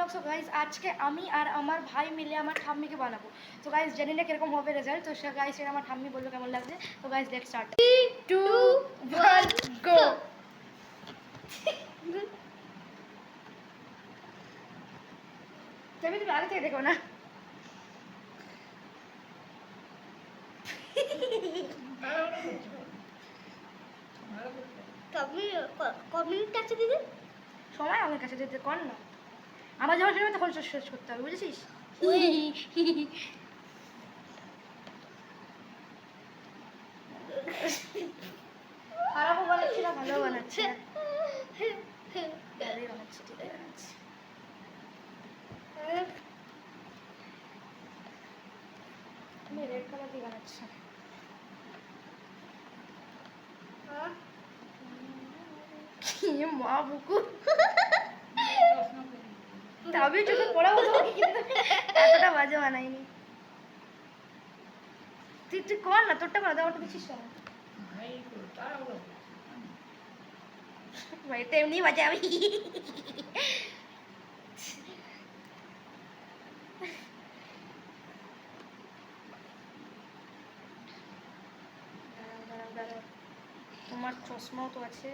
Blog. So guys আজকে আমি আর আমার ভাই মিলে আমার ঠাম্মিকে বানাবো। তো গাইজ জানি না কিরকম হবে রেজাল্ট। তো গাইজ সেটা আমার ঠাম্মি বলবো কেমন লাগছে। তো গাইজ লেটস স্টার্ট। 3 2 1 গো। তুমি আগে থেকে দেখো না। কমিউনিটি কাছে দিদি সময় আমার কাছে দিতে কর না। আমার যখন শুনবে তখন শেষ করতে হবে, বুঝেছিস? খারাপও বানাচ্ছি না, ভালো বানাচ্ছি না, ভালোই বানাচ্ছি, ঠিকই বানাচ্ছি। আমি রেড কালার দিয়ে বানাচ্ছি। মা বুকু আমি চোখে পড়াবো তোমাকে, কিন্তু এতটা বাজে বানাইনি। তুই কর না, তোরটা কর, আমারটা দিচ্ছিস কেন? ভাই তো এমনি বাজে আমি। তোমার চশমাও তো আছে।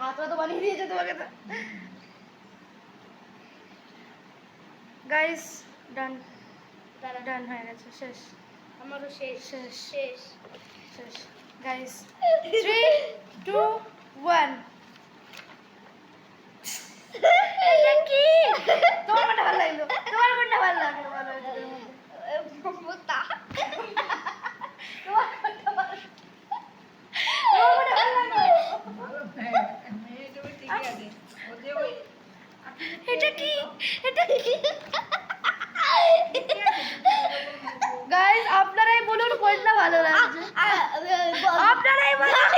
হাতটা তো বানিয়ে দিয়েছে তোমাকে তো। গাইস ডান ডান হয়ে গেছে, শেষ। আমারও শেষ শেষ শেষ শেষ গাইস। 3 2 1 এটা কি? তোমার কোনটা ভালো লাগলো? তোমার কোনটা ভালো লাগলো? ভালো লাগলো মমতা তোমার কোনটা ভালো লাগলো? তোমার কোনটা ভালো লাগলো? এটা কি? এটা কি? গাইস আপনারাই বলুন কোনটা ভালো লাগছে, আপনারাই বলুন।